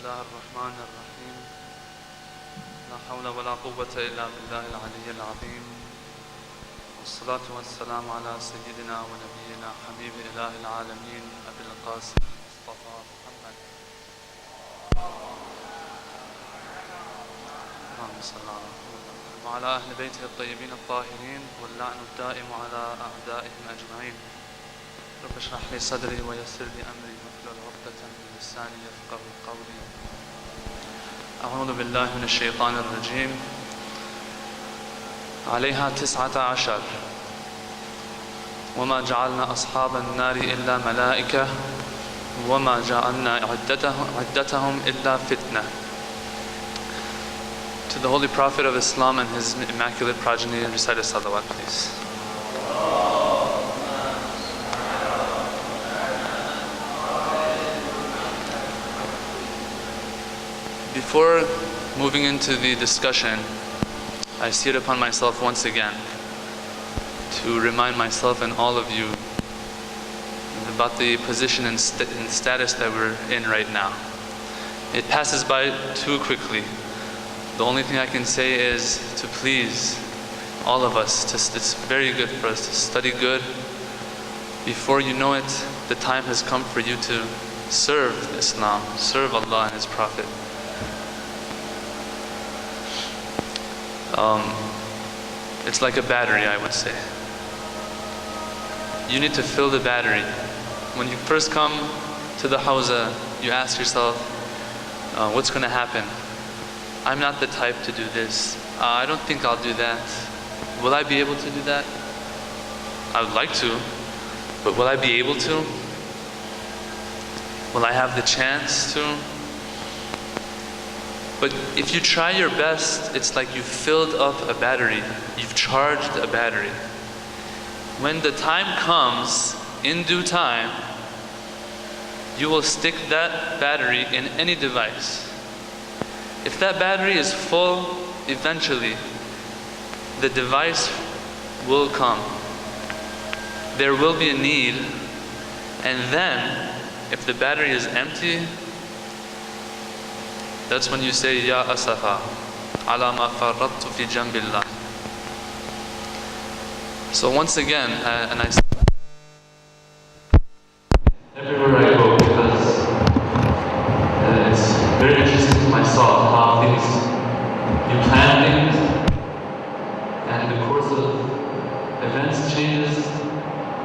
الله الرحمن الرحيم لا حول ولا قوة إلا بالله العلي العظيم والصلاة والسلام على سيدنا ونبينا حبيب إله العالمين أبي القاسم مصطفى محمد اللهم صل على محمد وعلى أهل بيته الطيبين الطاهرين واللعن الدائم على أعدائهم أجمعين. رب اشرح لي صدري ويسر لي أمري واحلل عقدة من لساني يفقهوا قولي. أعوذ بالله من الشيطان الرجيم. عليها 19 وما جعلنا أصحاب النار إلا ملائكة وما جعلنا عدتهم إلا فتنة. To the Holy Prophet of Islam and his immaculate progeny, recite a salawat, please. Before moving into the discussion, I see it upon myself once again to remind myself and all of you about the position and status that we're in right now. It passes by too quickly. The only thing I can say is to please all of us, it's very good for us to study good. Before you know it, the time has come for you to serve Islam, serve Allah and His Prophet. It's like a battery, I would say. You need to fill the battery. When you first come to the hawza, you ask yourself, what's going to happen? I'm not the type to do this. I don't think I'll do that. Will I be able to do that? I would like to, but will I be able to? Will I have the chance to? But if you try your best, it's like you've filled up a battery. You've charged a battery. When the time comes, in due time, you will stick that battery in any device. If that battery is full, eventually, the device will come. There will be a need, and then, if the battery is empty, that's when you say, Ya asafa, ala ma farrattu fi jambillah. So once again, and I say everywhere I go, because it's very interesting to myself how things, you plan things, and the course of events changes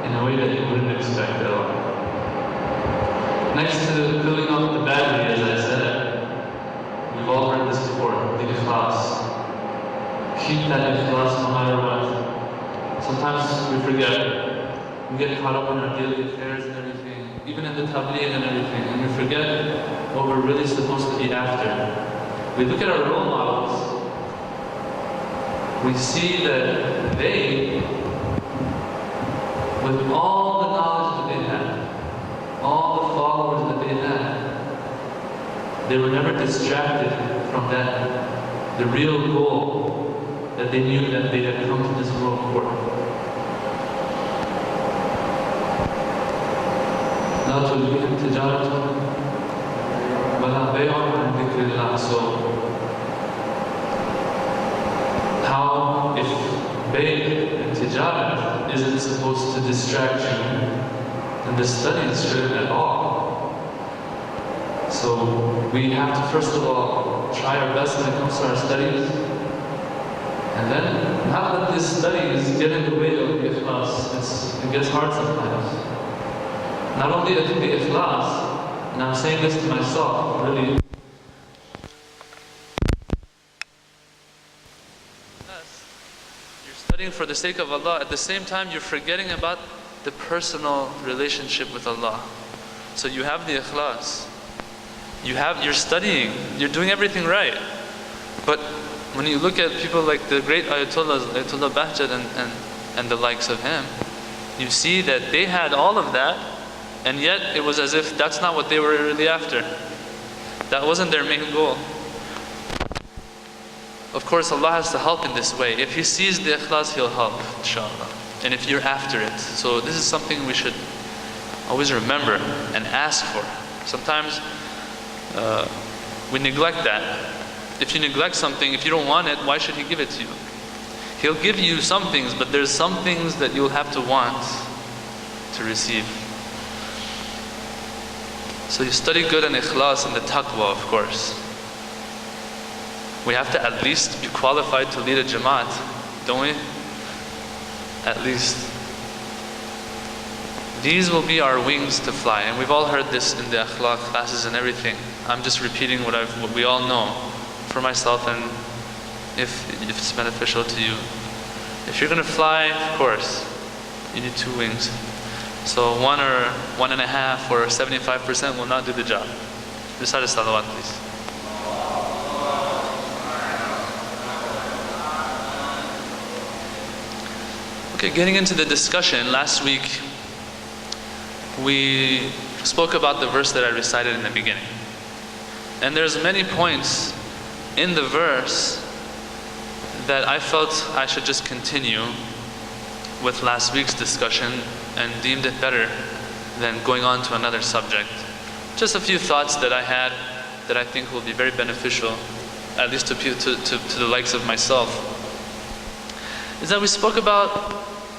in a way that you wouldn't expect at all. Next to filling up the battery, as I said, we've all heard this before, the ikhlas. Keep that ikhlas no matter what. Sometimes we forget. We get caught up in our daily affairs and everything, even in the tabligh and everything, and we forget what we're really supposed to be after. We look at our role models, we see that they, with all the knowledge that they had, all the followers that they had, they were never distracted from that, the real goal that they knew that they had come to this world for. لا تلهيهم تجارة ولا بيع عن ذكر الله. So, how if bay' and tijarat isn't supposed to distract you, then the studies shouldn't at all. So we have to first of all try our best when it comes to our studies, and then not let these studies get in the way of the ikhlas. It gets hard sometimes. Not only the ikhlas, and I'm saying this to myself, really. You're studying for the sake of Allah, at the same time you're forgetting about the personal relationship with Allah. So you have the ikhlas. You're studying, you're doing everything right. But when you look at people like the great Ayatollah Bahjat and the likes of him, you see that they had all of that, and yet it was as if that's not what they were really after. That wasn't their main goal. Of course, Allah has to help in this way. If He sees the ikhlas, He'll help, inshallah. And if you're after it. So this is something we should always remember and ask for. Sometimes We neglect that. If you neglect something, if you don't want it, why should He give it to you? He'll give you some things, but there's some things that you'll have to want to receive. So you study good and ikhlas and the taqwa, of course. We have to at least be qualified to lead a jamaat, don't we? At least. These will be our wings to fly. And we've all heard this in the akhlaq classes and everything. I'm just repeating what we all know for myself, and if it's beneficial to you. If you're going to fly, of course, you need 2 wings. So 1 or 1.5 or 75% will not do the job. Recite a salawat, please. Okay, getting into the discussion, last week we spoke about the verse that I recited in the beginning. And there's many points in the verse that I felt I should just continue with last week's discussion and deemed it better than going on to another subject. Just a few thoughts that I had that I think will be very beneficial, at least to the likes of myself, is that we spoke about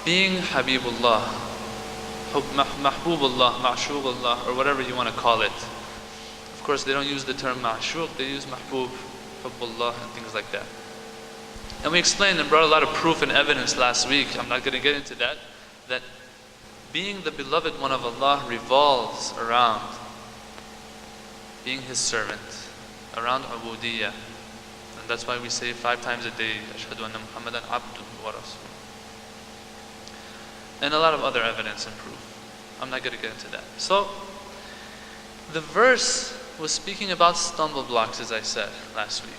being Habibullah, Mahbubullah, Ma'shubullah, or whatever you want to call it. Of course, they don't use the term Ma'shub, they use Mahbub, Hubbullah, and things like that. And we explained and brought a lot of proof and evidence last week. I'm not going to get into that. That being the beloved one of Allah revolves around being His servant, around ubudiyyah. And that's why we say 5 times a day, Ashhadu anna Muhammadan abduhu wa rasuluh. And a lot of other evidence and proof. I'm not going to get into that. So, the verse was speaking about stumble blocks, as I said last week.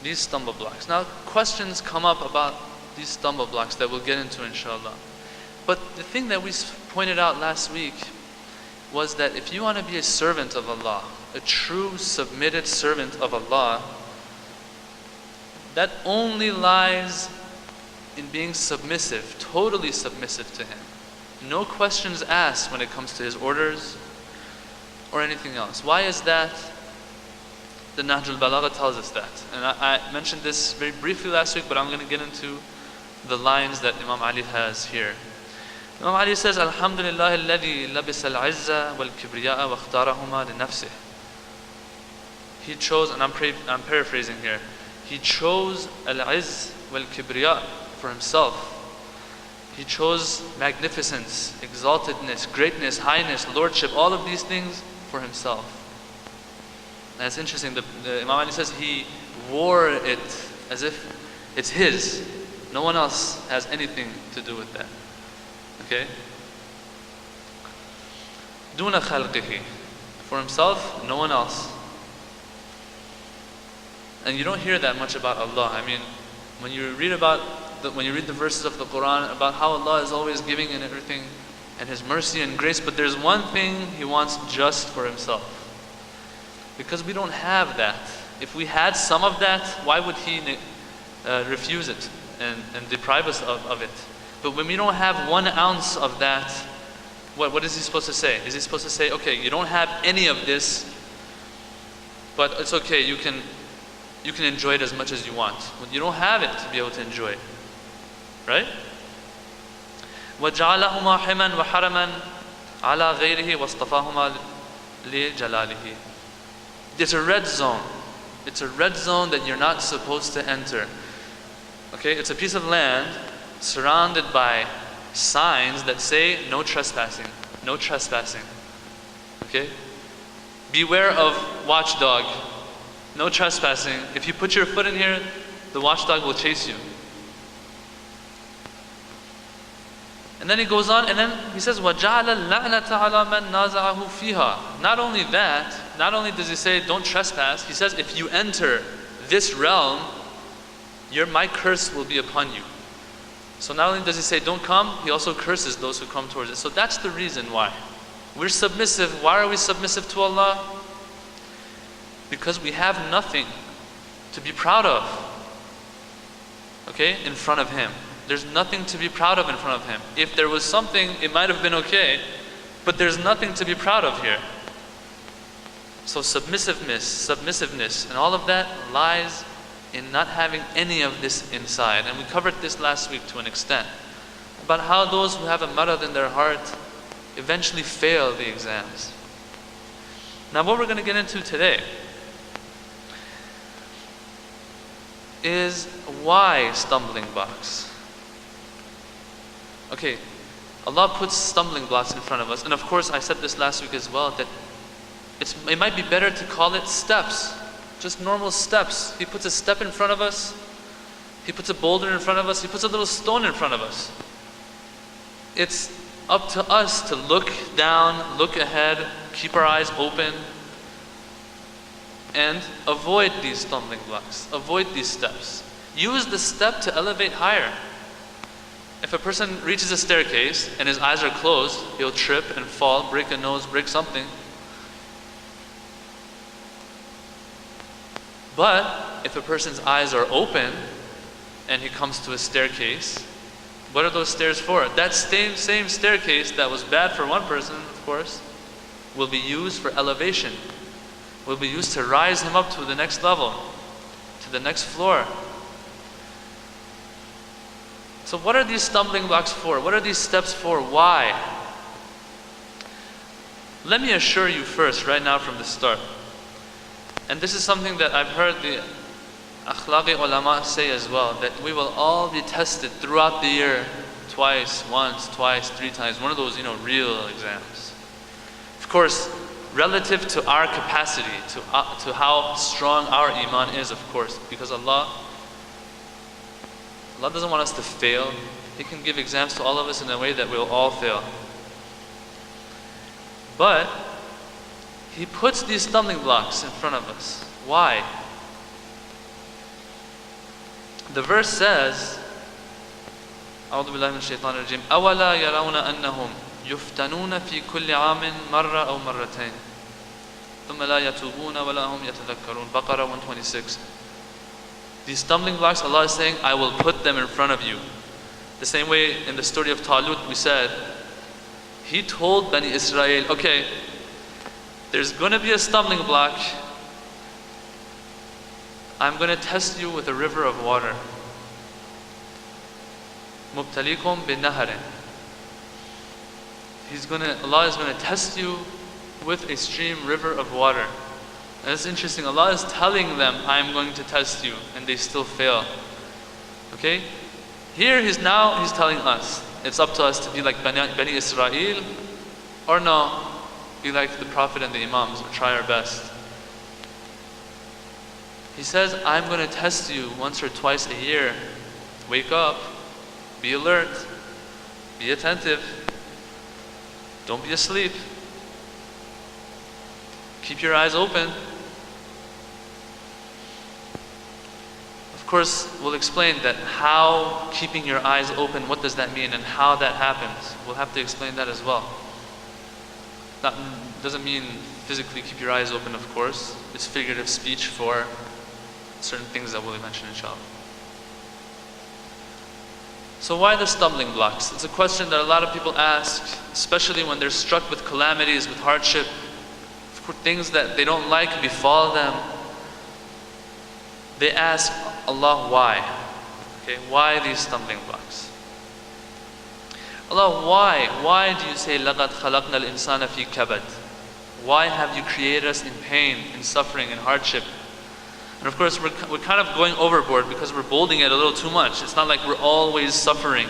These stumble blocks. Now, questions come up about these stumble blocks that we'll get into, inshallah. But the thing that we pointed out last week was that if you want to be a servant of Allah, a true submitted servant of Allah, that only lies in being submissive, totally submissive to Him. No questions asked when it comes to His orders or anything else. Why is that? The Nahj al-Balagha tells us that. And I mentioned this very briefly last week, but I'm going to get into the lines that Imam Ali has here. Imam Ali says, Alhamdulillah alladhi labisa al-izza wal-kibriya'a wa ikhtarahuma li nafsih. He chose, and I'm paraphrasing here, He chose al-izz wal-kibriya' for Himself. He chose magnificence, exaltedness, greatness, highness, lordship, all of these things for Himself. And it's interesting, the Imam Ali says He wore it as if it's His. No one else has anything to do with that. Okay? Duna khalqihi. For Himself, no one else. And you don't hear that much about Allah. I mean, when you read the verses of the Quran about how Allah is always giving and everything, and His mercy and grace, but there's one thing He wants just for Himself. Because we don't have that. If we had some of that, why would He refuse it and deprive us of it? But when we don't have 1 ounce of that, what is He supposed to say? Is He supposed to say, okay, you don't have any of this, but it's okay, you can enjoy it as much as you want. Well, you don't have it to be able to enjoy it. Right? وَجَعَلَهُمَا حِمًا وَحَرَمًا عَلَى غَيْرِهِ وَاصْطَفَاهُمَا لِجَلَالِهِ. It's a red zone. It's a red zone that you're not supposed to enter. Okay? It's a piece of land surrounded by signs that say no trespassing. No trespassing. Okay? Beware of watchdog. No trespassing. If you put your foot in here, the watchdog will chase you. And then he goes on, and then he says, وَجَعَلَ اللَّعْنَةَ عَلَى مَنْ نَازَعَهُ فِيهَا. Not only that, not only does he say, don't trespass, he says, if you enter this realm, my curse will be upon you. So not only does he say, don't come, he also curses those who come towards it. So that's the reason why. We're submissive. Why are we submissive to Allah? Because we have nothing to be proud of, okay, in front of Him. There's nothing to be proud of in front of Him. If there was something, it might have been okay, but there's nothing to be proud of here. So submissiveness, and all of that lies in not having any of this inside. And we covered this last week to an extent, about how those who have a marad in their heart eventually fail the exams. Now what we're going to get into today is why stumbling blocks. Okay, Allah puts stumbling blocks in front of us, and of course I said this last week as well, that it might be better to call it steps, just normal steps. He puts a step in front of us, He puts a boulder in front of us, He puts a little stone in front of us. It's up to us to look down, look ahead, keep our eyes open, and avoid these stumbling blocks, avoid these steps. Use the step to elevate higher. If a person reaches a staircase and his eyes are closed, he'll trip and fall, break a nose, break something. But if a person's eyes are open and he comes to a staircase, what are those stairs for? That same staircase that was bad for one person, of course, will be used for elevation, will be used to rise him up to the next level, to the next floor. So what are these stumbling blocks for? What are these steps for? Why? Let me assure you first, right now from the start, and this is something that I've heard the akhlaqi ulama say as well, that we will all be tested throughout the year, once, twice, 3 times, one of those, real exams. Of course, relative to our capacity, to how strong our iman is, of course, because Allah doesn't want us to fail. He can give exams to all of us in a way that we'll all fail. But He puts these stumbling blocks in front of us. Why? The verse says, أعوذ بالله من الشيطان الرجيم أولا يرون أنهم يفتنون في كل عام مرة أو مرتين ثم لا يتوبون ولا هم يتذكرون. Baqarah 126. These stumbling blocks, Allah is saying, I will put them in front of you. The same way in the story of Talut we said, He told Bani Israel, okay, there's going to be a stumbling block. I'm going to test you with a river of water. مُبْتَلِيكُمْ بِالنَّهَرٍ. Allah is going to test you with a stream, river of water. And it's interesting, Allah is telling them, I'm going to test you, and they still fail. Okay? Here He's telling us, it's up to us to be like Bani Israel, or no, be like the Prophet and the Imams, or try our best. He says, I'm going to test you once or twice a year. Wake up, be alert, be attentive, don't be asleep. Keep your eyes open. Of course, we'll explain that how keeping your eyes open, what does that mean, and how that happens. We'll have to explain that as well. That doesn't mean physically keep your eyes open, of course. It's figurative speech for certain things that we'll mention, inshallah. So why the stumbling blocks? It's a question that a lot of people ask, especially when they're struck with calamities, with hardship, for things that they don't like befall them. They ask Allah, why? Okay, why these stumbling blocks? Allah, why? Why do you say, لَقَدْ خَلَقْنَا الْإِنسَانَ فِي كَبَدٍ? Why have you created us in pain, in suffering, in hardship? And of course, we're kind of going overboard because we're bolding it a little too much. It's not like we're always suffering,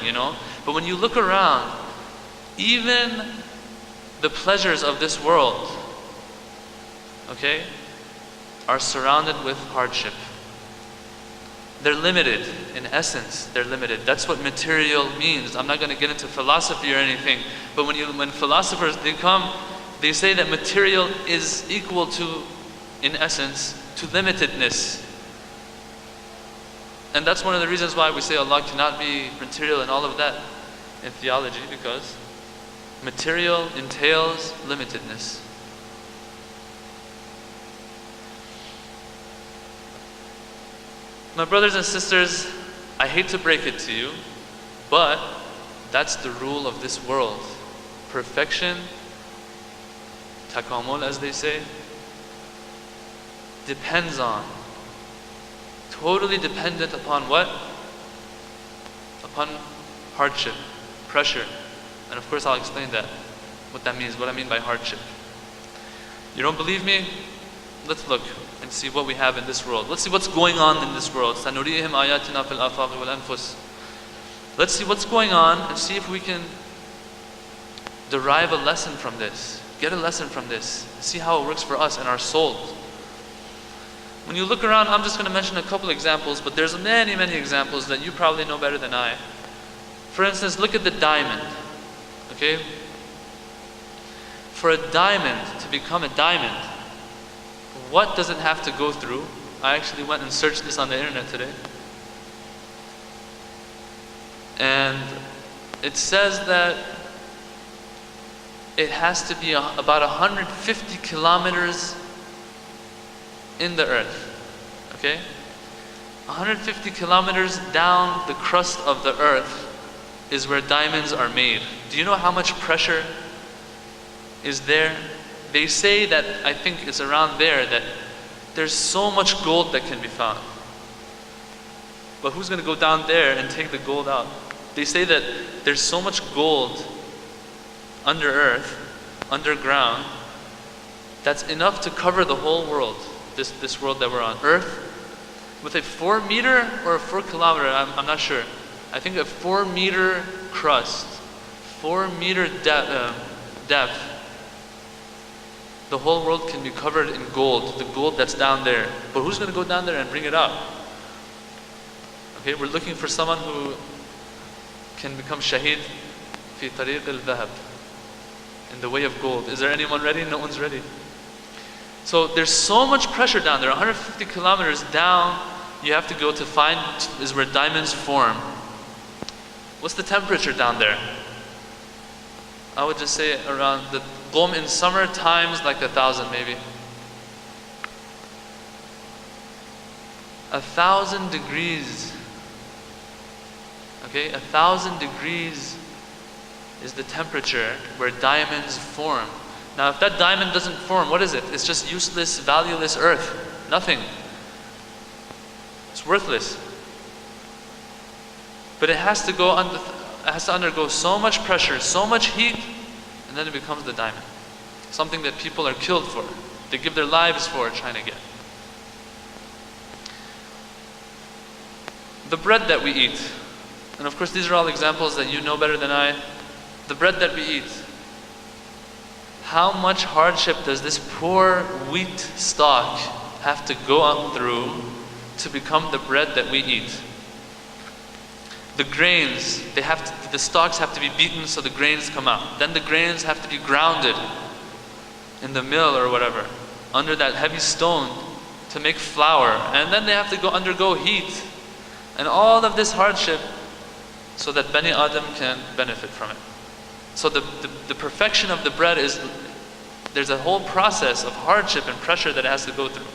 But when you look around, even the pleasures of this world, okay, are surrounded with hardship. They're limited. In essence, they're limited. That's what material means. I'm not going to get into philosophy or anything, but when philosophers, they say that material is equal to, in essence, to limitedness. And that's one of the reasons why we say Allah cannot be material and all of that in theology, because material entails limitedness. My brothers and sisters, I hate to break it to you, but that's the rule of this world. Perfection, takamul as they say, depends on. Totally dependent upon what? Upon hardship, pressure. And of course I'll explain that, what that means, what I mean by hardship. You don't believe me? Let's look and see what we have in this world. Let's see what's going on in this world. سَنُرِيهِمْ آيَاتِنَا فِي الْآفَاقِ وَالْأَنفُسِ. Let's see what's going on and see if we can derive a lesson from this. Get a lesson from this. See how it works for us and our souls. When you look around, I'm just going to mention a couple examples, but there's many, many examples that you probably know better than I. For instance, look at the diamond. Okay? For a diamond to become a diamond, what does it have to go through? I actually went and searched this on the internet today. And it says that it has to be about 150 kilometers in the earth. Okay? 150 kilometers down the crust of the earth is where diamonds are made. Do you know how much pressure is there? They say that, I think it's around there, that there's so much gold that can be found. But who's going to go down there and take the gold out? They say that there's so much gold under earth, underground, that's enough to cover the whole world, this world that we're on. Earth, with a 4 meter or a 4 kilometer, I'm not sure. I think a 4 meter crust, 4 meter depth, the whole world can be covered in gold, the gold that's down there. But who's going to go down there and bring it up? Okay, we're looking for someone who can become shaheed fi tariq al-dhahab, in the way of gold. Is there anyone ready? No one's ready. So there's so much pressure down there. 150 kilometers down, you have to go to find is where diamonds form. What's the temperature down there? I would just say around the Qom in summer times like 1,000 maybe. 1,000 degrees. Okay, 1,000 degrees is the temperature where diamonds form. Now if that diamond doesn't form, what is it? It's just useless, valueless earth. Nothing. It's worthless. But it has to undergo so much pressure, so much heat, and then it becomes the diamond. Something that people are killed for. They give their lives for trying to get. The bread that we eat, and of course these are all examples that you know better than I. The bread that we eat, how much hardship does this poor wheat stalk have to go on through to become the bread that we eat? The grains, the stalks have to be beaten so the grains come out. Then the grains have to be grounded in the mill or whatever, under that heavy stone to make flour. And then they have to undergo heat. And all of this hardship so that Bani Adam can benefit from it. So the perfection of the bread is, there's a whole process of hardship and pressure that it has to go through.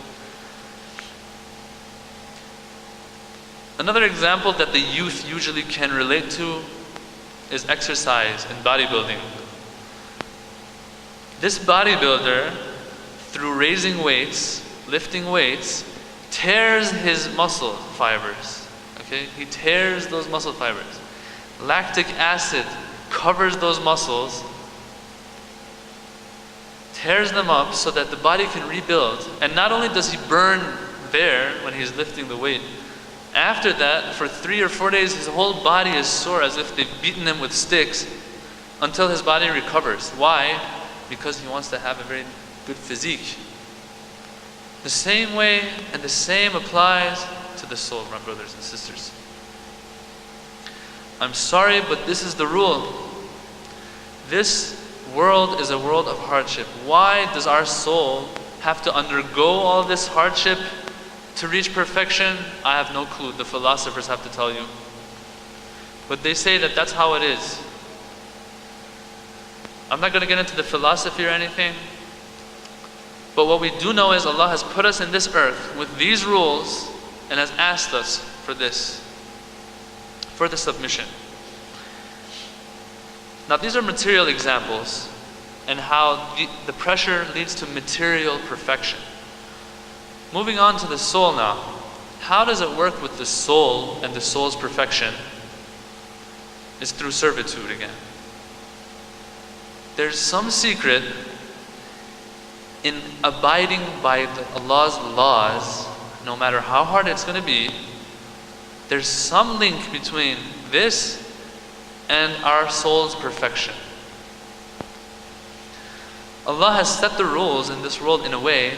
Another example that the youth usually can relate to is exercise and bodybuilding. This bodybuilder, through raising weights, lifting weights, tears his muscle fibers. Okay? He tears those muscle fibers. Lactic acid covers those muscles, tears them up so that the body can rebuild. And not only does he burn there when he's lifting the weight, after that, for 3 or 4 days, his whole body is sore as if they've beaten him with sticks until his body recovers. Why? Because he wants to have a very good physique. The same way and the same applies to the soul, my brothers and sisters. I'm sorry, but this is the rule. This world is a world of hardship. Why does our soul have to undergo all this hardship to reach perfection? I have no clue. The philosophers have to tell you. But they say that that's how it is. I'm not going to get into the philosophy or anything. But what we do know is Allah has put us in this earth with these rules and has asked us for this, for the submission. Now these are material examples and how the pressure leads to material perfection. moving on to the soul now. How does it work with the soul and the soul's perfection? It's through servitude again. There's some secret in abiding by Allah's laws, no matter how hard it's going to be. There's some link between this and our soul's perfection. Allah has set the rules in this world in a way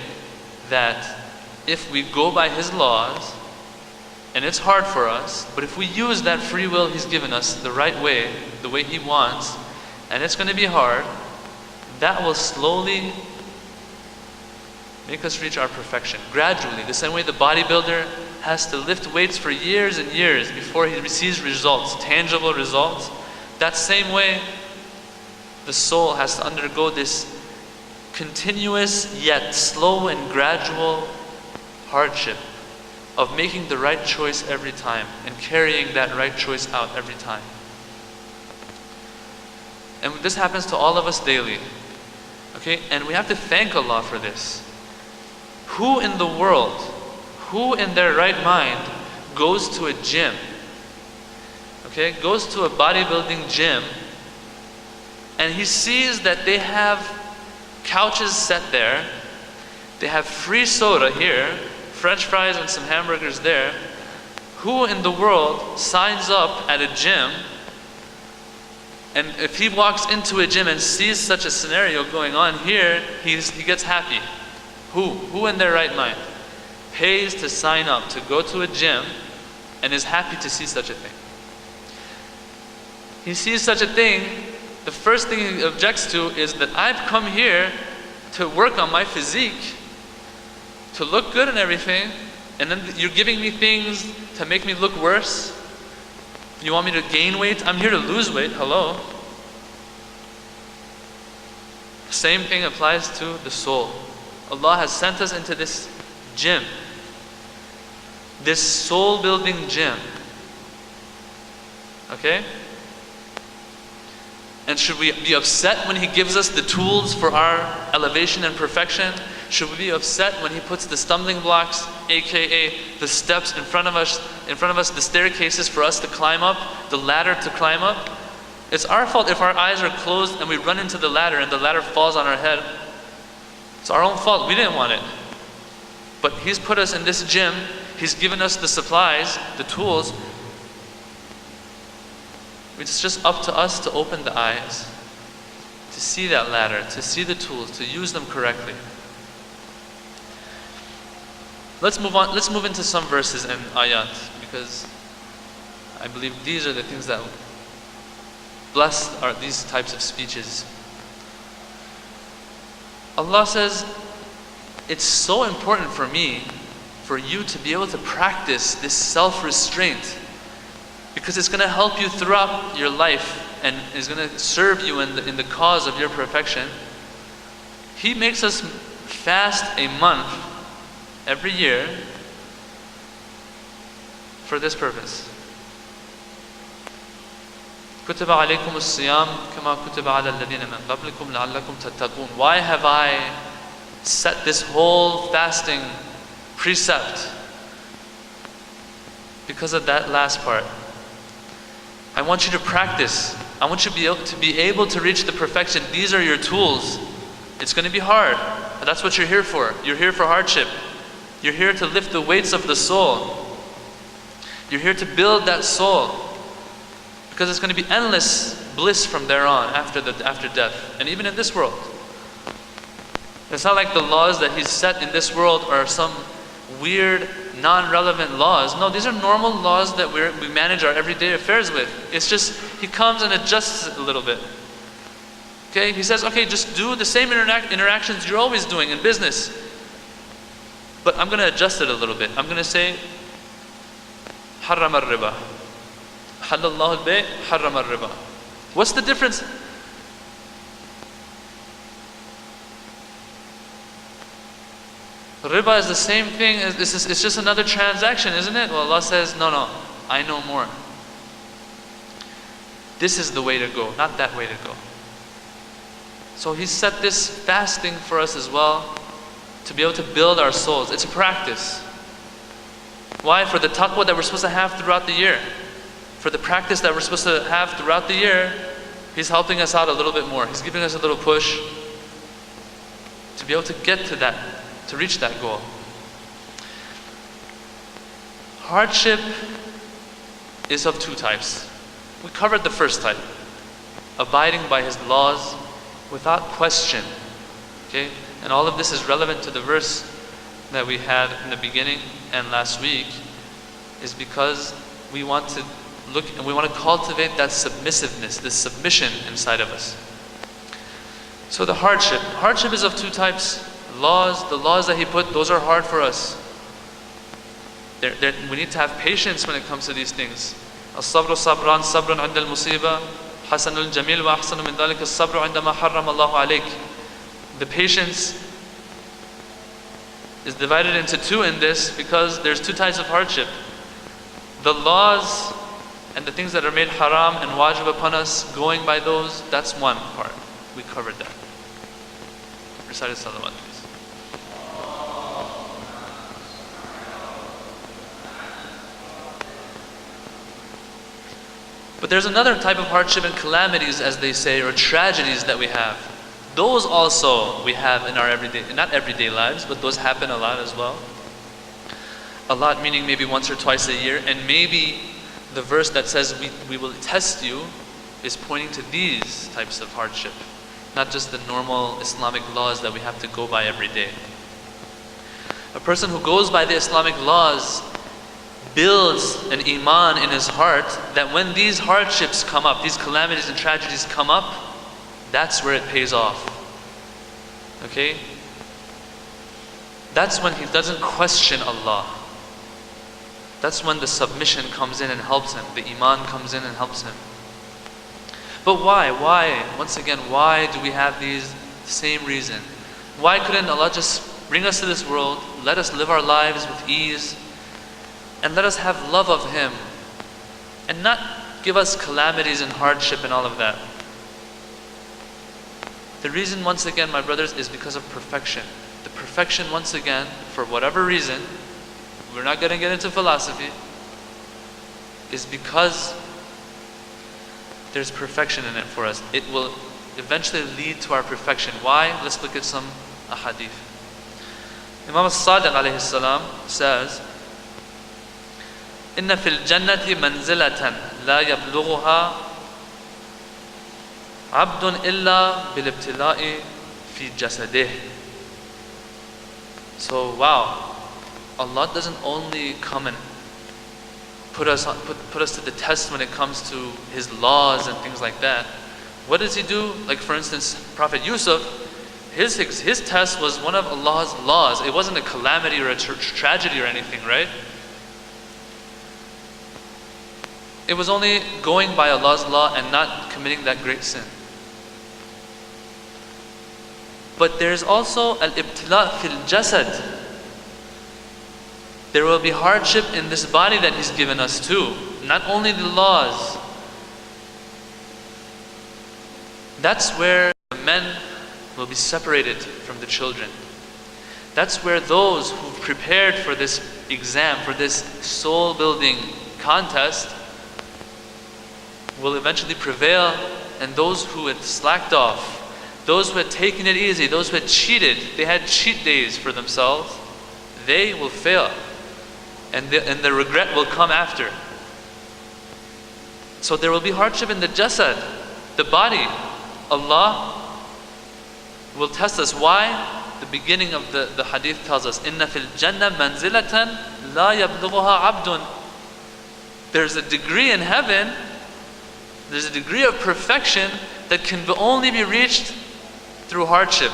that if we go by His laws, and it's hard for us, but if we use that free will He's given us the right way, the way He wants, and it's going to be hard, that will slowly make us reach our perfection, gradually. The same way the bodybuilder has to lift weights for years and years before he receives results, tangible results. That same way, the soul has to undergo this continuous yet slow and gradual hardship of making the right choice every time and carrying that right choice out every time. And this happens to all of us daily. Okay? And we have to thank Allah for this. Who in the world, who in their right mind goes to a gym, okay, goes to a bodybuilding gym, and he sees that they have couches set there, they have free soda here, French fries and some hamburgers there. Who in the world signs up at a gym, and if he walks into a gym and sees such a scenario going on here, he gets happy? Who in their right mind pays to sign up to go to a gym and is happy to see such a thing? He sees such a thing, the first thing he objects to is that I've come here to work on my physique, to look good and everything, and then you're giving me things to make me look worse. You want me to gain weight? I'm here to lose weight. Hello. Same thing applies to the soul. Allah has sent us into this gym, this soul building gym. Okay? And should we be upset when He gives us the tools for our elevation and perfection? Should we be upset when He puts the stumbling blocks, aka the steps in front of us, the staircases for us to climb up, the ladder to climb up? It's our fault if our eyes are closed and we run into the ladder and the ladder falls on our head. It's our own fault. We didn't want it. But He's put us in this gym. He's given us the supplies, the tools. It's just up to us to open the eyes, to see that ladder, to see the tools, to use them correctly. Let's move on. Let's move into some verses and ayat, because I believe these are the things that bless these types of speeches. Allah says, it's so important for me, for you to be able to practice this self-restraint, because it's going to help you throughout your life and is going to serve you in the cause of your perfection. He makes us fast a month every year for this purpose. كُتِبَ عَلَيْكُمُ الصِّيَامُ كَمَا كُتِبَ عَلَى الَّذِينَ مِنْ قَبْلِكُمْ لَعَلَّكُمْ تَتَّقُونَ. Why have I set this whole fasting precept? Because of that last part. I want you to practice. I want you to be able to reach the perfection. These are your tools. It's going to be hard, but that's what you're here for. You're here for hardship. You're here to lift the weights of the soul. You're here to build that soul, because it's going to be endless bliss from there on after death, and even in this world. It's not like the laws that He's set in this world are some weird, non-relevant laws. No, these are normal laws that we manage our everyday affairs with. It's just He comes and adjusts it a little bit. Okay, He says, okay, just do the same interactions you're always doing in business, but I'm going to adjust it a little bit. I'm going to say, حرم الربا. حل الله البيع حرم الربا. What's the difference? Riba is the same thing. It's just another transaction, isn't it? Well, Allah says, no, I know more. This is the way to go, not that way to go. So He set this fasting for us as well, to be able to build our souls. It's a practice. Why? For the taqwa that we're supposed to have throughout the year. For the practice that we're supposed to have throughout the year, He's helping us out a little bit more. He's giving us a little push to be able to get to that, to reach that goal. Hardship is of two types. We covered the first type, abiding by His laws without question. Okay? And all of this is relevant to the verse that we had in the beginning and last week, is because we want to look and we want to cultivate that submissiveness, this submission inside of us. So the hardship is of two types. The laws that He put, those are hard for us. We need to have patience when it comes to these things. As-sabru sabran sabrun 'inda al-musiba, hasanul jamil wa ahsanu min dhalika as-sabru 'indama harrama Allahu alayk. The patience is divided into two in this because there's two types of hardship. The laws and the things that are made haram and wajib upon us, going by those, that's one part. We covered that. Recite salawat, please. But there's another type of hardship and calamities, as they say, or tragedies that we have. Those also we have in our everyday, not everyday lives, but those happen a lot as well. A lot meaning maybe once or twice a year, and maybe the verse that says we will test you is pointing to these types of hardship, not just the normal Islamic laws that we have to go by every day. A person who goes by the Islamic laws builds an iman in his heart that when these hardships come up, these calamities and tragedies come up, that's where it pays off. Okay? That's when he doesn't question Allah. That's when the submission comes in and helps him. The iman comes in and helps him. But why? Once again, why do we have these? Same reason. Why couldn't Allah just bring us to this world, let us live our lives with ease, and let us have love of Him, and not give us calamities and hardship and all of that? The reason, once again, my brothers, is because of perfection. The perfection, once again, for whatever reason, we're not going to get into philosophy, is because there's perfection in it for us. It will eventually lead to our perfection. Why? Let's look at some ahadith. Imam Sadiq alayhi salam says, إن في الجنة منزلة لا يبلغها عبد إلا بالابتلاء في جسده. So wow, Allah doesn't only come and put us to the test when it comes to His laws and things like that. What does He do? Like for instance, Prophet Yusuf, his test was one of Allah's laws. It wasn't a calamity or a tragedy or anything, right? It was only going by Allah's law and not committing that great sin. But there's also al-ibtila fil jasad. There will be hardship in this body that He's given us too. Not only the laws. That's where the men will be separated from the children. That's where those who've prepared for this exam, for this soul-building contest, will eventually prevail, and those who had slacked off, those who had taken it easy, those who had cheated, they had cheat days for themselves, they will fail. And the regret will come after. So there will be hardship in the jasad, the body. Allah will test us. Why? The beginning of the hadith tells us, إِنَّ فِي الْجَنَّةِ مَنْزِلَةً لَا يَبْلُغُهَا عَبْدٌ. There's a degree in heaven, there's a degree of perfection that can only be reached through hardship.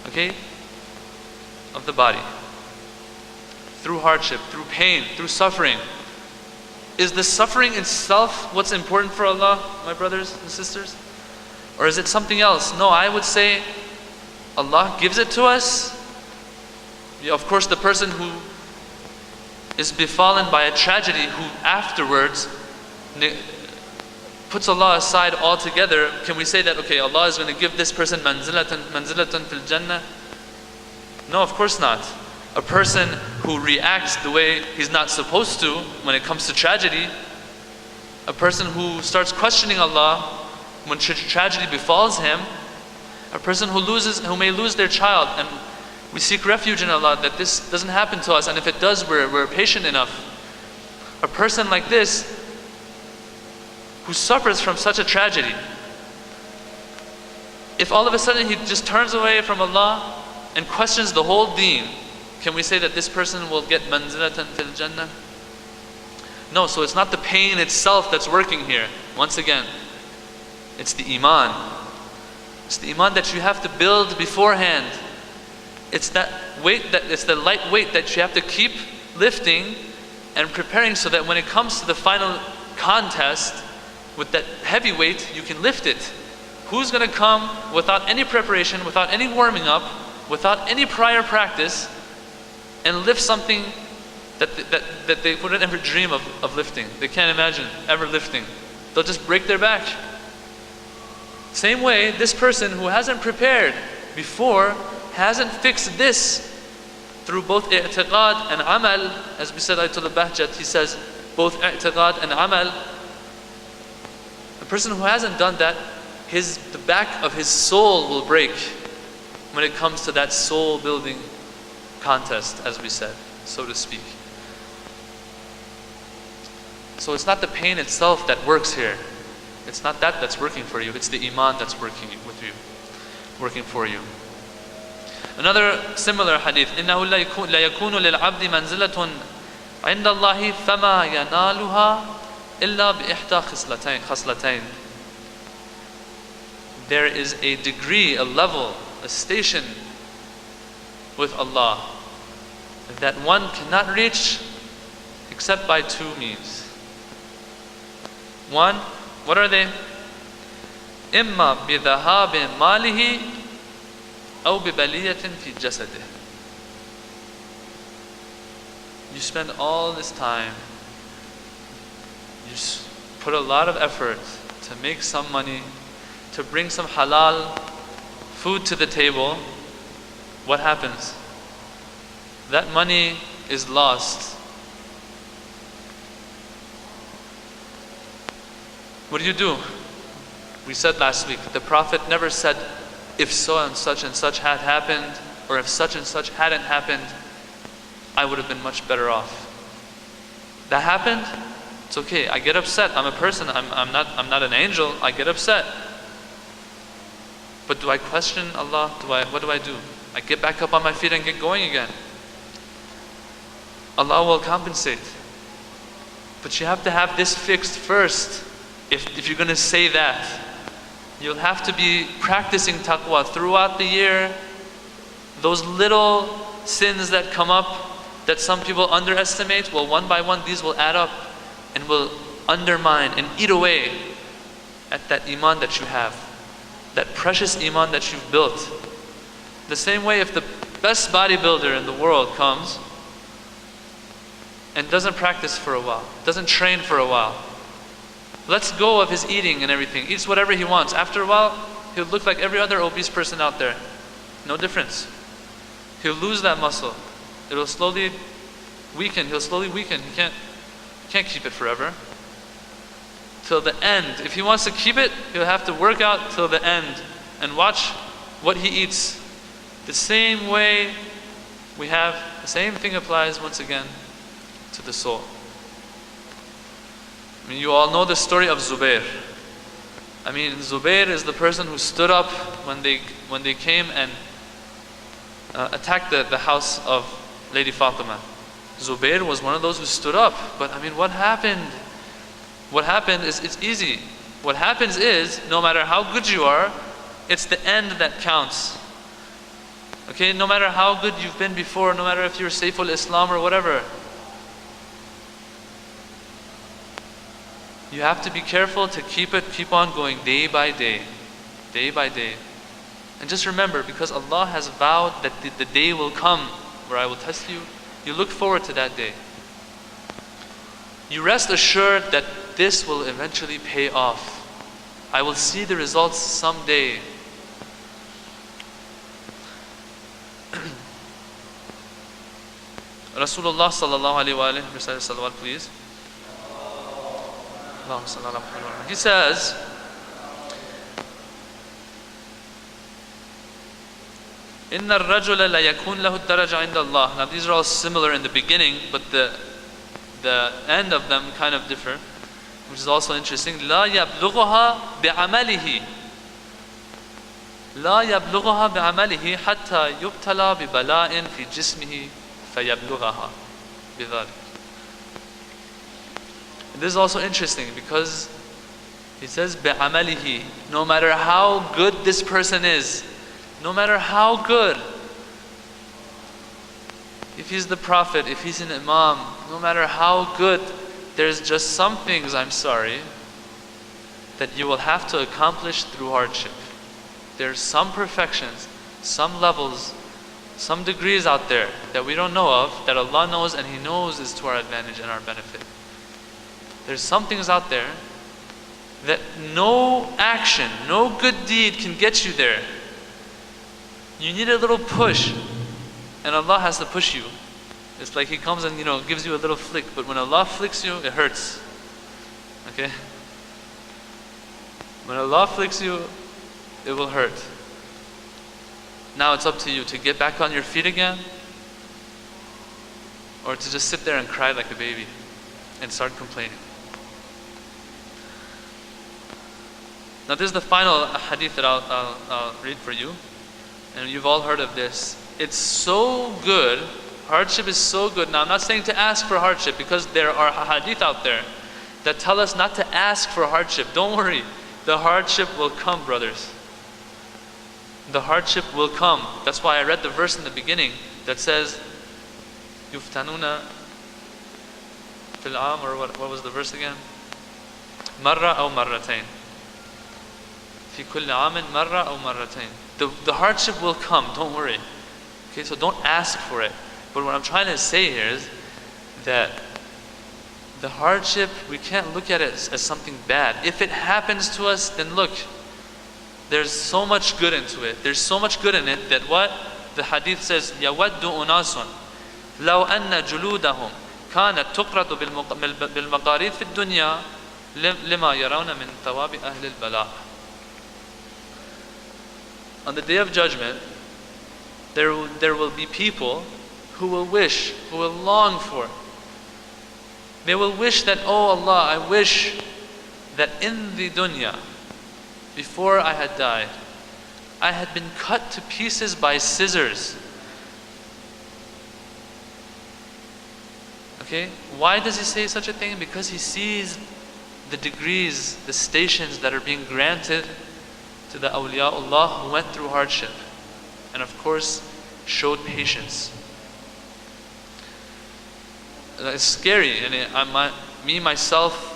Okay? Of the body. Through hardship, through pain, through suffering. Is the suffering itself what's important for Allah, my brothers and sisters? Or is it something else? No, I would say Allah gives it to us. Yeah, of course, the person who is befallen by a tragedy, who afterwards puts Allah aside altogether, can we say that, okay, Allah is going to give this person manzilatan fil jannah? No, of course not. A person who reacts the way he's not supposed to when it comes to tragedy, a person who starts questioning Allah when tragedy befalls him, a person who may lose their child, and we seek refuge in Allah that this doesn't happen to us, and if it does, we're patient enough. A person like this, who suffers from such a tragedy, if all of a sudden he just turns away from Allah and questions the whole deen, can we say that this person will get manzilatan fil Jannah? No, so it's not the pain itself that's working here. Once again, it's the iman. It's the iman that you have to build beforehand. It's that weight, it's the light weight that you have to keep lifting and preparing so that when it comes to the final contest, with that heavy weight, you can lift it. Who's going to come without any preparation, without any warming up, without any prior practice, and lift something that they wouldn't ever dream of lifting? They can't imagine ever lifting. They'll just break their back. Same way, this person who hasn't prepared before, hasn't fixed this through both i'tiqad and amal, as we said, Ayatul Bahjat, he says, both i'tiqad and amal. The person who hasn't done that, the back of his soul will break when it comes to that soul building contest, as we said, so to speak. So it's not the pain itself that works here. It's not that that's working for you. It's the iman that's working with you, working for you. Another similar hadith, إِنَّهُ لَا يَكُونُ لِلْعَبْدِ مَنْزِلَةٌ عِنْدَ اللَّهِ فَمَا يَنَالُهَا إِلَّا بِإِحْدَى خَصْلَتَيْنِ. There is a degree, a level, a station with Allah that one cannot reach except by two means. One, what are they? إِمَّا بِذَهَابِ مَالِهِ أَوْ بِبَلِيَةٍ فِي جَسَدِهِ. You spend all this time, you put a lot of effort to make some money, to bring some halal food to the table. What happens? That money is lost. What do? We said last week, the Prophet never said, if so and such had happened, or if such and such hadn't happened, I would have been much better off. That happened, it's okay. I get upset. I'm a person. I'm not an angel. I get upset. But do I question Allah? What do I do? I get back up on my feet and get going again. Allah will compensate. But you have to have this fixed first. If you're going to say that, you'll have to be practicing taqwa throughout the year. Those little sins that come up that some people underestimate, well, one by one these will add up and will undermine and eat away at that iman that you have, that precious iman that you've built. The same way, if the best bodybuilder in the world comes and doesn't practice for a while, doesn't train for a while, lets go of his eating and everything, eats whatever he wants, after a while he'll look like every other obese person out there. No difference. He'll lose that muscle. It'll slowly weaken. He'll slowly weaken. He can't keep it forever. Till the end. If he wants to keep it, he'll have to work out till the end and watch what he eats. The same way the same thing applies once again to the soul. I mean, you all know the story of Zubayr. I mean, Zubayr is the person who stood up when they came and attacked the house of Lady Fatima. Zubayr was one of those who stood up. But I mean, what happened? What happened is, it's easy. What happens is, no matter how good you are, it's the end that counts. Okay, no matter how good you've been before, no matter if you're Saiful Islam or whatever, you have to be careful to keep on going day by day. And just remember, because Allah has vowed that the day will come where I will test you, you look forward to that day. You rest assured that this will eventually pay off. I will see the results someday. Rasulullah sallallahu alayhi wa alayhi, recite salawat please. He says, إِنَّ الرَّجُلَ لَيَكُونْ لَهُ الدَّرَجَةُ عِنْدَ اللَّهِ. Now these are all similar in the beginning, but the end of them kind of differ, which is also interesting. لَا يَبْلُغُهَا بِعَمَلِهِ لا يبلغها بعمله حتى يبتلى ببلاء في جسمه فيبلغها بذلك. This is also interesting because he says بعمله. No matter how good this person is, no matter how good, if he's the prophet, if he's an imam, no matter how good, there's just some things, I'm sorry, that you will have to accomplish through hardship. There's some perfections, some levels, some degrees out there that we don't know of, that Allah knows and He knows is to our advantage and our benefit. There's some things out there that no action, no good deed can get you there. You need a little push, and Allah has to push you. It's like He comes and gives you a little flick, but when Allah flicks you, it hurts. Okay? When Allah flicks you, it will hurt. Now it's up to you to get back on your feet again, or to just sit there and cry like a baby and start complaining. Now this is the final hadith that I'll read for you, and you've all heard of this. It's so good. Hardship is so good. Now I'm not saying to ask for hardship, because there are hadith out there that tell us not to ask for hardship. Don't worry, the hardship will come, brothers. The hardship will come. That's why I read the verse in the beginning that says, Yuftanuna fil am, or what was the verse again? Marra aw marratain. Fi kulli amin marra aw marratain. The hardship will come, don't worry. Okay, so don't ask for it. But what I'm trying to say here is that the hardship, we can't look at it as something bad. If it happens to us, then look, there's so much good into it. There's so much good in it that what? The hadith says, يَوَدُّ أُنَاسٌ لَوْ أَنَّ جُلُودَهُمْ كَانَتْ تُقْرَطُ بِالْمَقَارِيثِ فِي الدُّنْيَا لِمَا يَرَوْنَ مِنْ ثَوَابِ أَهْلِ الْبَلَاءِ. On the Day of Judgment, there will be people who will wish, who will long for. They will wish that, oh Allah, I wish that in the dunya, before I had died, I had been cut to pieces by scissors. Okay? Why does he say such a thing? Because he sees the degrees, the stations that are being granted to the awliyaullah who went through hardship, and of course showed patience. It's scary, and me myself,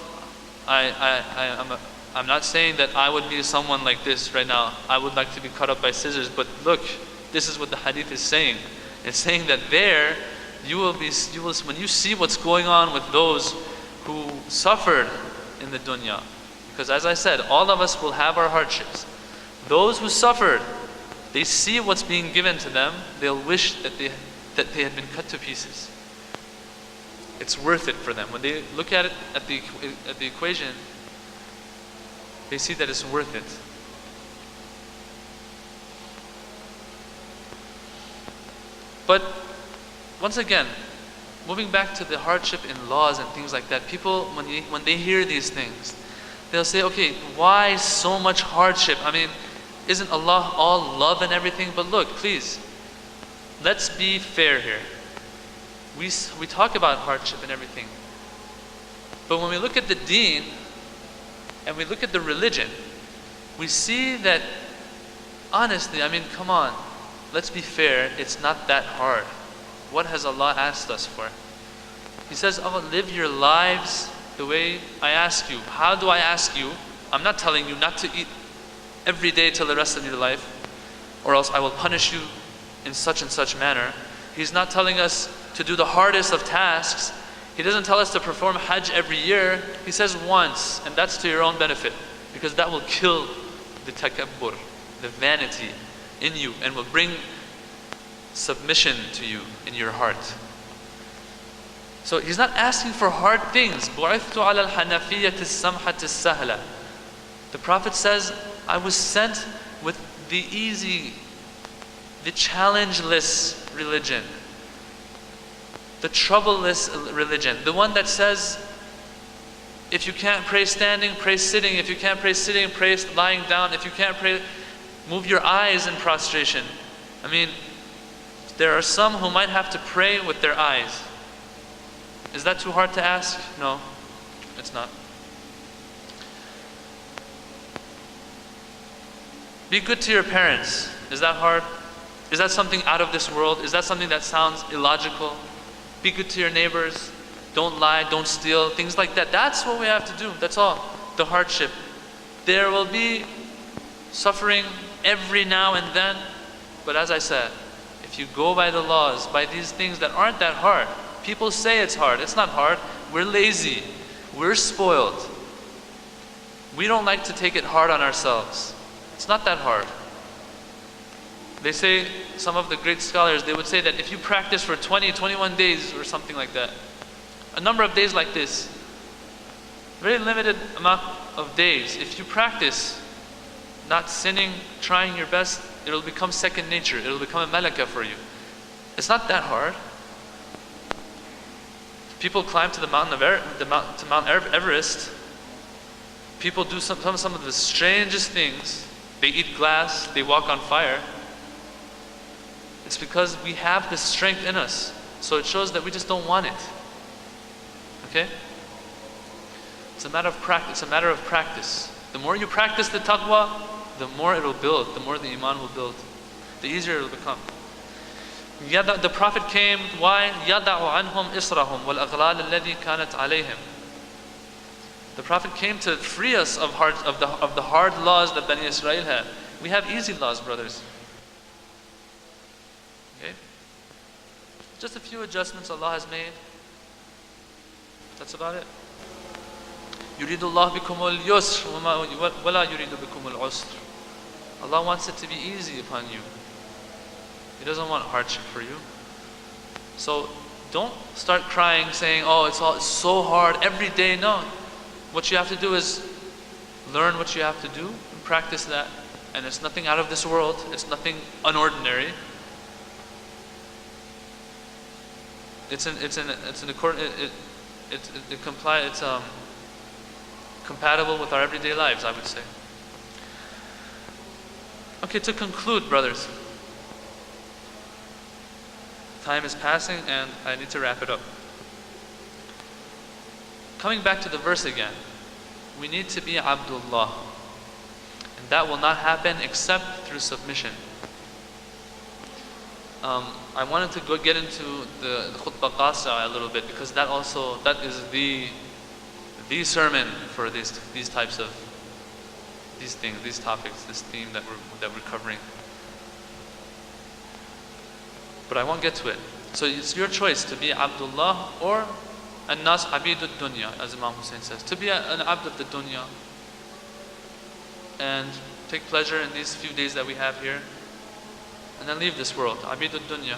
I'm not saying that I would be someone like this right now. I would like to be cut up by scissors, but look, this is what the hadith is saying. It's saying that there, when you see what's going on with those who suffered in the dunya, because as I said, all of us will have our hardships. Those who suffered, they see what's being given to them, they'll wish that they had been cut to pieces. It's worth it for them. When they look at it at the equation, they see that it's worth it. But once again, moving back to the hardship in laws and things like that, people, when they hear these things, they'll say, okay, why so much hardship? I mean, isn't Allah all love and everything? But look, please, let's be fair here. We talk about hardship and everything, but when we look at the deen and we look at the religion, we see that, honestly, I mean, come on, let's be fair, it's not that hard. What has Allah asked us for? He says, oh, live your lives the way I ask you. How do I ask you? I'm not telling you not to eat every day till the rest of your life, or else I will punish you in such and such manner. He's not telling us to do the hardest of tasks. He doesn't tell us to perform Hajj every year. He says once, and that's to your own benefit, because that will kill the takabbur, the vanity in you, and will bring submission to you in your heart. So he's not asking for hard things. بُعِثْتُ عَلَى الْحَنَفِيَّةِ السَّمْحَةِ السَّهْلَةِ. The Prophet says, I was sent with the easy, the challengeless religion, the troubleless religion, the one that says, if you can't pray standing, pray sitting. If you can't pray sitting, pray lying down. If you can't pray, move your eyes in prostration. I mean, there are some who might have to pray with their eyes. Is that too hard to ask? No, it's not. Be good to your parents. Is that hard? Is that something out of this world? Is that something that sounds illogical? Be good to your neighbors. Don't lie, don't steal, things like that. That's what we have to do. That's all. The hardship. There will be suffering every now and then. But as I said, if you go by the laws, by these things that aren't that hard, people say it's hard. It's not hard. We're lazy. We're spoiled. We don't like to take it hard on ourselves. It's not that hard. They say, some of the great scholars, they would say that if you practice for 20, 21 days or something like that, a number of days like this, very limited amount of days, if you practice not sinning, trying your best, it'll become second nature. It'll become a malaka for you. It's not that hard. People climb to the mountain of Mount Everest. People do some of the strangest things. They eat glass, they walk on fire. It's because we have this strength in us. So it shows that we just don't want it. Okay? It's a matter of practice. It's a matter of practice. The more you practice the taqwa, the more it will build, the more the iman will build, the easier it will become. The Prophet came, why? يَدَعُ عَنْهُمْ إِسْرَهُمْ وَالْأَغْلَالَ الَّذِي كَانَتْ عَلَيْهِمْ. The Prophet came to free us of the hard laws that Bani Israel had. We have easy laws, brothers. Okay? Just a few adjustments Allah has made. That's about it. يُرِيدُ اللَّهُ بِكُمُ الْيُسْرَ وَلَا يُرِيدُ بِكُمُ الْعُسْرَ. Allah wants it to be easy upon you. He doesn't want hardship for you. So don't start crying saying, oh, it's so hard every day. No. What you have to do is learn what you have to do and practice that. And it's nothing out of this world. It's nothing unordinary. It's compatible with our everyday lives, I would say. Okay, to conclude, brothers. Time is passing and I need to wrap it up. Coming back to the verse again, we need to be Abdullah. And that will not happen except through submission. I wanted to get into the khutbah qasa a little bit because that is the sermon for these types of these things, these topics, this theme that we're covering. But I won't get to it. So it's your choice to be Abdullah or An-Nas Abidud Dunya, as Imam Hussein says. To be an Abd of the Dunya and take pleasure in these few days that we have here and then leave this world. Abidud Dunya.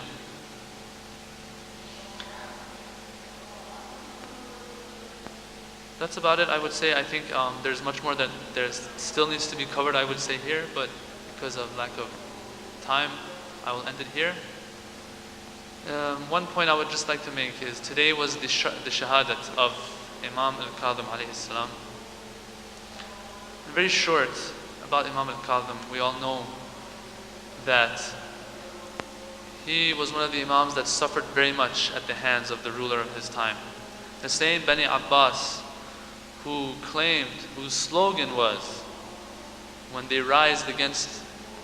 That's about it, I would say. I think there's much more that there still needs to be covered, I would say, here, but because of lack of time, I will end it here. One point I would just like to make is today was the Shahadat of Imam Al-Kadhim alayhi salam. Very short about Imam Al-Kadhim. We all know that he was one of the Imams that suffered very much at the hands of the ruler of his time. The same Bani Abbas whose slogan was, when they rised against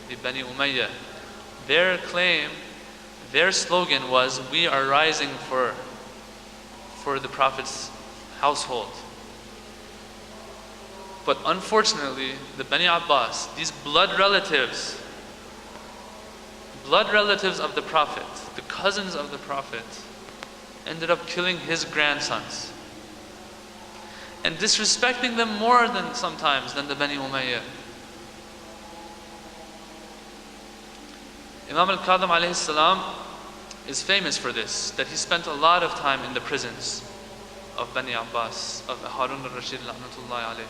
the Bani Umayyah, their slogan was, we are rising for the Prophet's household. But unfortunately, the Bani Abbas, these blood relatives of the Prophet, the cousins of the Prophet, ended up killing his grandsons and disrespecting them more than the Bani Umayyah. Imam Al-Kadhim alayhi salam is famous for this, that he spent a lot of time in the prisons of Bani Abbas, of Harun al-Rashid la'natullahi alayh.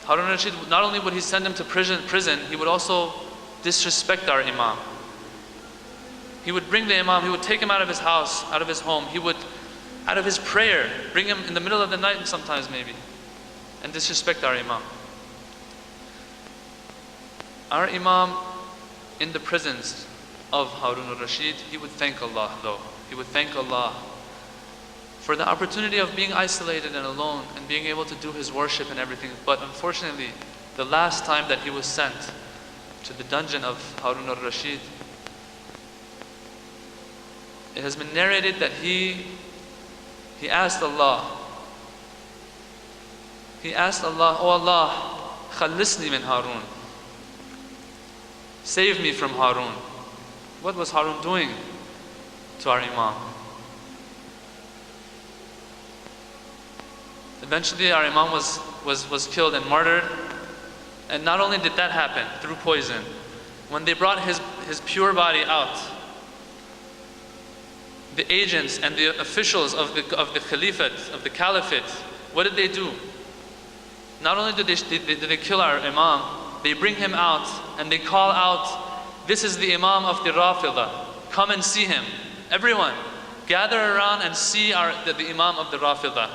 Harun al-Rashid, not only would he send him to prison, he would also disrespect our Imam. He would bring the Imam, he would take him out of his house, out of his home, he would, out of his prayer, bring him in the middle of the night sometimes maybe, and disrespect our Imam. Our Imam in the prisons of Harun al-Rashid, he would thank Allah though. He would thank Allah for the opportunity of being isolated and alone and being able to do his worship and everything. But unfortunately, the last time that he was sent to the dungeon of Harun al-Rashid, it has been narrated that he asked Allah, "Oh Allah, khalisni min Harun. Save me from Harun." What was Harun doing to our Imam? Eventually our Imam was killed and martyred. And not only did that happen through poison, when they brought his pure body out, the agents and the officials of the Caliphate, of the Caliphate, what did they do? Not only did they kill our Imam, they bring him out and they call out, "This is the Imam of the Rafidah. Come and see him. Everyone, gather around and see the Imam of the Rafidah.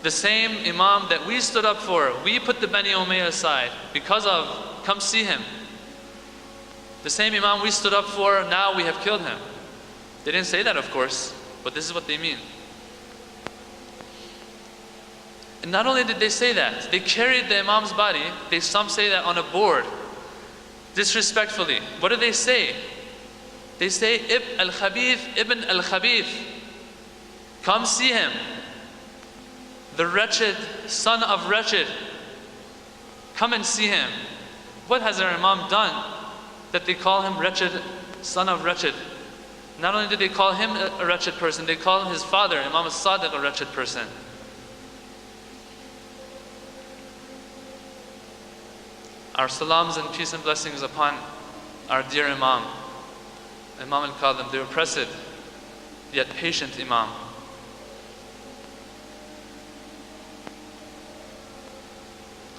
The same Imam that we stood up for, we put the Bani Umayyah aside because of, come see him. The same Imam we stood up for, now we have killed him." They didn't say that, of course, but this is what they mean. And not only did they say that, they carried the Imam's body, some say that on a board, disrespectfully. What do they say? They say, Ibn al-Khabith, come see him. The wretched, son of wretched, come and see him. What has our Imam done that they call him wretched, son of wretched? Not only did they call him a wretched person, they call his father, Imam al-Sadiq, a wretched person. Our salams and peace and blessings upon our dear Imam, Imam al-Kadhim, the oppressed yet patient Imam.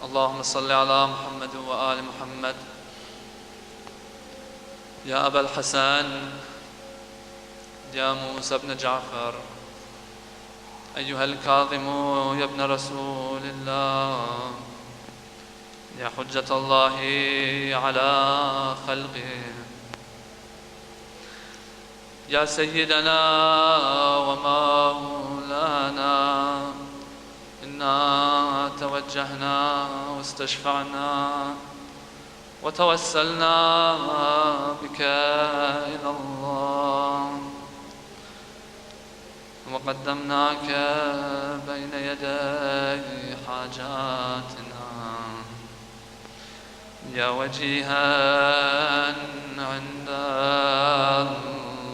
Allahumma salli ala Muhammad wa ali Muhammad. Ya Aba al-Hasan, Ya Musa ibn Ja'far, أيها الكاظم يا ابن رسول الله، يا حجة الله على خلقه، يا سيدنا ومولانا، إنا توجهنا واستشفعنا وتوسلنا بك إلى الله، وقدمناك بين يدي حاجاتنا، يا وجيها عند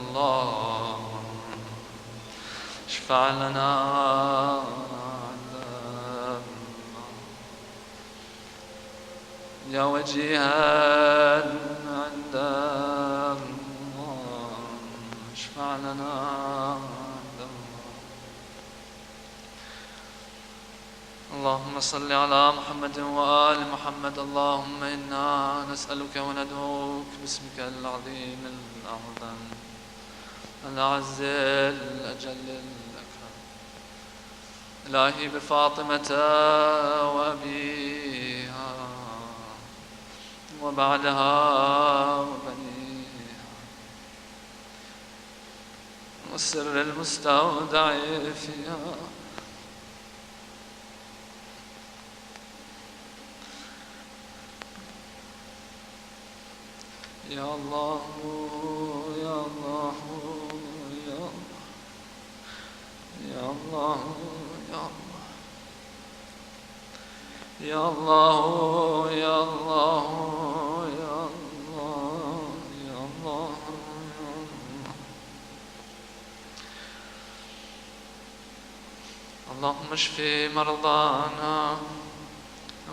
الله، اشفع لنا عند الله، يا وجيها عند الله، اشفع لنا عند الله. اللهم صل على محمد وآل محمد. اللهم إنا نسألك وندعوك باسمك العظيم الأعظم الأعز الأجل الأكرم. إلهي بفاطمة وأبيها وبعدها وبنيها والسر المستودع فيها، يا الله يا الله يا الله يا الله يا الله يا الله يا الله يا الله. اللهم اشف مرضانا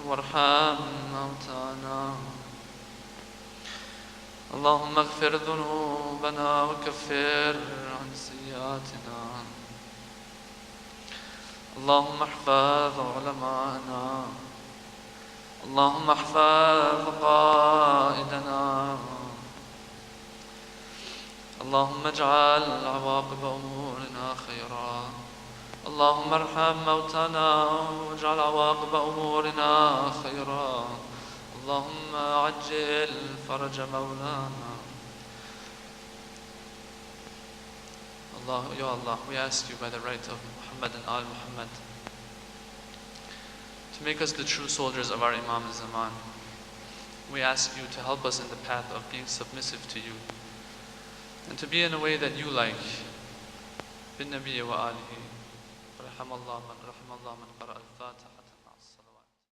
وارحم موتانا اللهم اغفر ذنوبنا وكفر عن سيئاتنا. اللهم احفظ علماءنا. اللهم احفظ قائدنا. اللهم اجعل عواقب أمورنا خيرا. اللهم ارحم موتانا واجعل عواقب أمورنا خيرا. اللهم عجل فرج مولانا. Allah, Ya Allah, we ask you by the right of Muhammad and Al Muhammad to make us the true soldiers of our Imam Zaman. We ask you to help us in the path of being submissive to you and to be in a way that you like. Bin Nabi wa alihi. Rahim Allah man qara al-Fatiha.